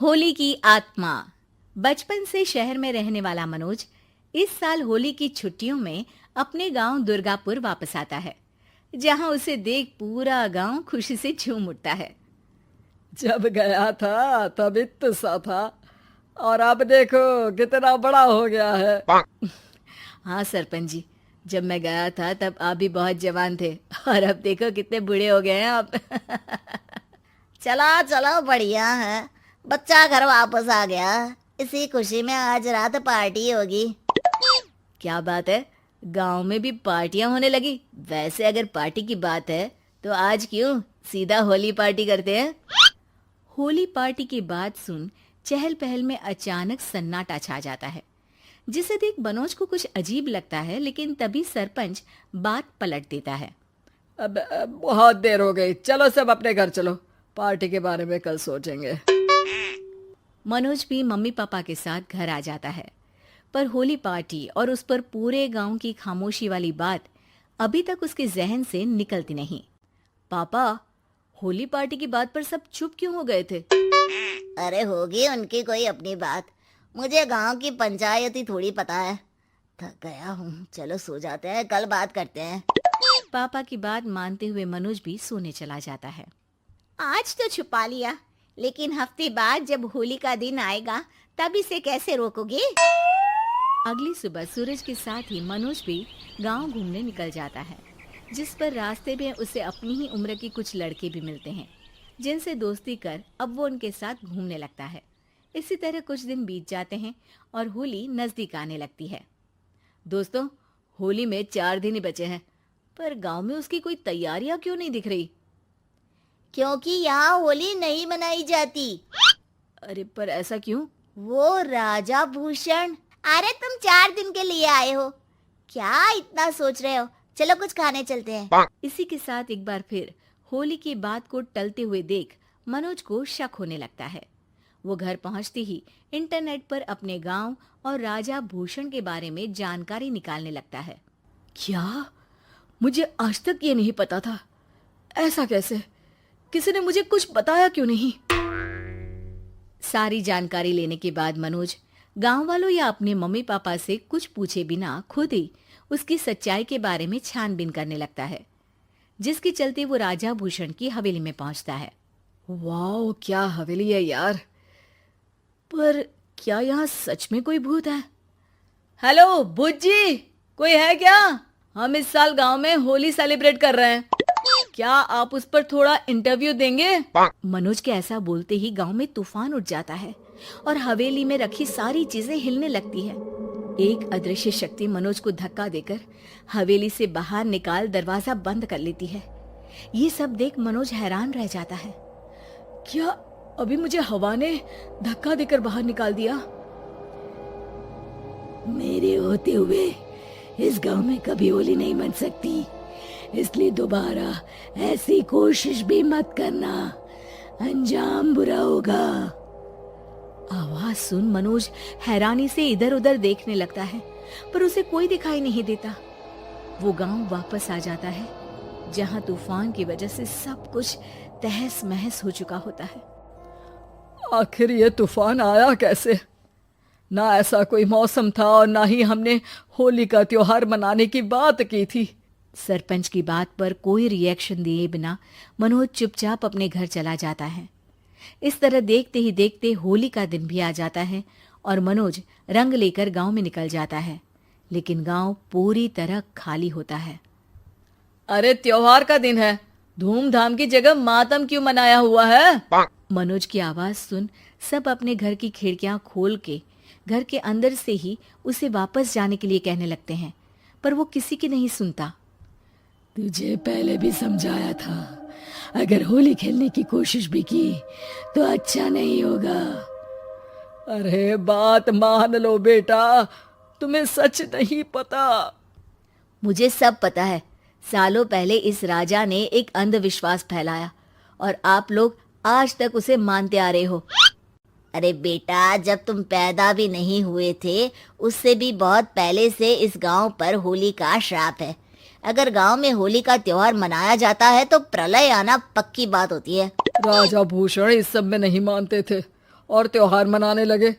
होली की आत्मा। बचपन से शहर में रहने वाला मनोज इस साल होली की छुट्टियों में अपने गांव दुर्गापुर वापस आता है, जहां उसे देख पूरा गांव खुशी से झूम उठता है। जब गया था तब इतना सा था और अब देखो कितना बड़ा हो गया है। हाँ सरपंच जी, जब मैं गया था तब आप भी बहुत जवान थे और अब देखो कितने बूढ़े हो गए हैं आप। चलो चलो बढ़िया है, बच्चा घर वापस आ गया। इसी खुशी में आज रात पार्टी होगी। क्या बात है, गांव में भी पार्टियां होने लगी। वैसे अगर पार्टी की बात है तो आज क्यों सीधा होली पार्टी करते हैं। होली पार्टी की बात सुन चहल पहल में अचानक सन्नाटा छा जाता है, जिसे देख मनोज को कुछ अजीब लगता है, लेकिन तभी सरपंच बात पलट देता है। अब बहुत देर हो गई, चलो सब अपने घर चलो, पार्टी के बारे में कल सोचेंगे। मनोज भी मम्मी पापा के साथ घर आ जाता है, पर होली पार्टी और उस पर पूरे गांव की खामोशी वाली बात अभी तक उसके जहन से निकलती नहीं। पापा, होली पार्टी की बात पर सब चुप क्यों हो गए थे? अरे होगी उनकी कोई अपनी बात, मुझे गांव की पंचायत ही थोड़ी पता है। थक गया हूँ, चलो सो जाते हैं, कल बात करते हैं। पापा की बात मानते हुए मनोज भी सोने चला जाता है। आज तो छुपा लिया, लेकिन हफ्ते बाद जब होली का दिन आएगा तब इसे कैसे रोकोगे? अगली सुबह सूरज के साथ ही मनोज भी गांव घूमने निकल जाता है, जिस पर रास्ते में उसे अपनी ही उम्र के कुछ लड़के भी मिलते हैं, जिनसे दोस्ती कर अब वो उनके साथ घूमने लगता है। इसी तरह कुछ दिन बीत जाते हैं और होली नजदीक आने लगती है। दोस्तों, होली में 4 दिन ही बचे हैं, पर गांव में उसकी कोई तैयारियां क्यों नहीं दिख रही? क्योंकि यहाँ होली नहीं मनाई जाती। अरे पर ऐसा क्यों? वो राजा भूषण। अरे तुम 4 दिन के लिए आए हो, क्या इतना सोच रहे हो? चलो कुछ खाने चलते हैं। इसी के साथ एक बार फिर होली की बात को टलते हुए देख मनोज को शक होने लगता है। वो घर पहुंचते ही इंटरनेट पर अपने गांव और राजा भूषण के बारे में जानकारी निकालने लगता है। क्या? मुझे आज तक ये नहीं पता था। ऐसा कैसे? किसी ने मुझे कुछ बताया क्यों नहीं? सारी जानकारी लेने के बाद मनोज गांव वालों या अपने मम्मी पापा से कुछ पूछे बिना खुद ही उसकी सच्चाई के बारे में छानबीन करने लगता है, जिसके चलते वो राजा भूषण की हवेली में पहुंचता है। वाह, क्या हवेली है यार। पर क्या यहाँ सच में कोई भूत है? हेलो भूत जी, कोई है क्या? हम इस साल गांव में होली सेलिब्रेट कर रहे हैं, क्या आप उस पर थोड़ा इंटरव्यू देंगे? मनोज के ऐसा बोलते ही गांव में तूफान उठ जाता है और हवेली में रखी सारी चीजें हिलने लगती है। एक अदृश्य शक्ति मनोज को धक्का देकर हवेली से बाहर निकाल दरवाजा बंद कर लेती है। ये सब देख मनोज हैरान रह जाता है। क्या अभी मुझे हवा ने धक्का देकर बाहर निकाल दिया? मेरे होते हुए इस गांव में कभी होली नहीं मन सकती, इसलिए दोबारा ऐसी कोशिश भी मत करना, अंजाम बुरा होगा। आवाज सुन मनोज हैरानी से इधर उधर देखने लगता है, पर उसे कोई दिखाई नहीं देता। वो गांव वापस आ जाता है, जहां तूफान की वजह से सब कुछ तहस महस हो चुका होता है। आखिर ये तूफान आया कैसे? ना ऐसा कोई मौसम था और ना ही हमने होली का त्योहार मनाने की बात की थी। सरपंच की बात पर कोई रिएक्शन दिए बिना मनोज चुपचाप अपने घर चला जाता है। इस तरह देखते ही देखते होली का दिन भी आ जाता है और मनोज रंग लेकर गांव में निकल जाता है, लेकिन गांव पूरी तरह खाली होता है। अरे त्योहार का दिन है, धूमधाम की जगह मातम क्यों मनाया हुआ है? मनोज की आवाज सुन सब अपने घर की खिड़कियां खोल के घर के अंदर से ही उसे वापस जाने के लिए कहने लगते हैं, पर वो किसी की नहीं सुनता। तुझे पहले भी समझाया था, अगर होली खेलने की कोशिश भी की तो अच्छा नहीं होगा। अरे बात मान लो बेटा, तुम्हें सच नहीं पता। मुझे सब पता है। सालों पहले इस राजा ने एक अंधविश्वास फैलाया और आप लोग आज तक उसे मानते आ रहे हो। अरे बेटा, जब तुम पैदा भी नहीं हुए थे उससे भी बहुत पहले से इस गांव पर होली का श्राप है। अगर गांव में होली का त्योहार मनाया जाता है तो प्रलय आना पक्की बात होती है। राजा भूषण इस सब में नहीं मानते थे और त्योहार मनाने लगे,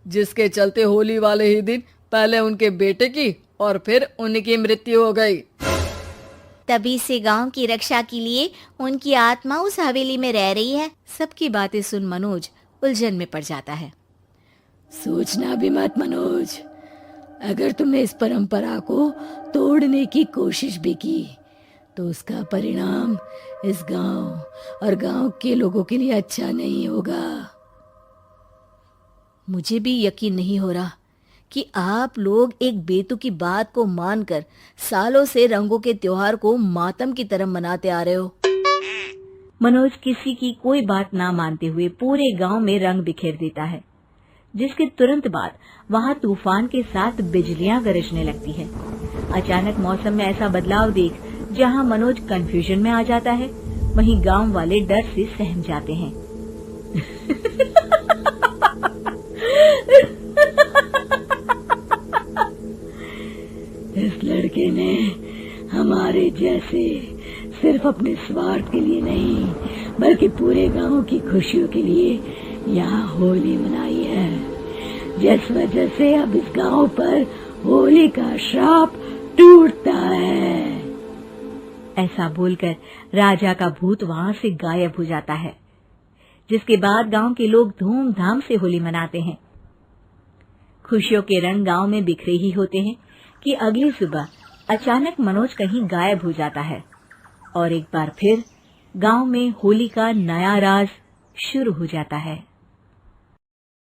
जिसके चलते होली वाले ही दिन पहले उनके बेटे की और फिर उनकी मृत्यु हो गई। तभी से गांव की रक्षा के लिए उनकी आत्मा उस हवेली में रह रही है। सबकी बातें सुन मनोज उलझन में पड़ जाता है। सोचना भी मत मनोज, अगर तुमने इस परंपरा को तोड़ने की कोशिश भी की तो उसका परिणाम इस गांव और गांव के लोगों के लिए अच्छा नहीं होगा। मुझे भी यकीन नहीं हो रहा कि आप लोग एक बेतुकी बात को मानकर सालों से रंगों के त्योहार को मातम की तरह मनाते आ रहे हो। मनोज किसी की कोई बात ना मानते हुए पूरे गांव में रंग बिखेर देता है, जिसके तुरंत बाद वहां तूफान के साथ बिजलियां गरजने लगती है। अचानक मौसम में ऐसा बदलाव देख जहां मनोज कंफ्यूजन में आ जाता है, वहीं गांव वाले डर से सहम जाते हैं। इस लड़के ने हमारे जैसे सिर्फ अपने स्वार्थ के लिए नहीं बल्कि पूरे गांव की खुशियों के लिए यहाँ होली मनाई है, जिस वजह से अब इस गांव पर होली का श्राप टूटता है। ऐसा बोलकर राजा का भूत वहां से गायब हो जाता है, जिसके बाद गांव के लोग धूमधाम से होली मनाते हैं। खुशियों के रंग गांव में बिखरे ही होते हैं कि अगली सुबह अचानक मनोज कहीं गायब हो जाता है और एक बार फिर गांव में होली का नया राज शुरू हो जाता है।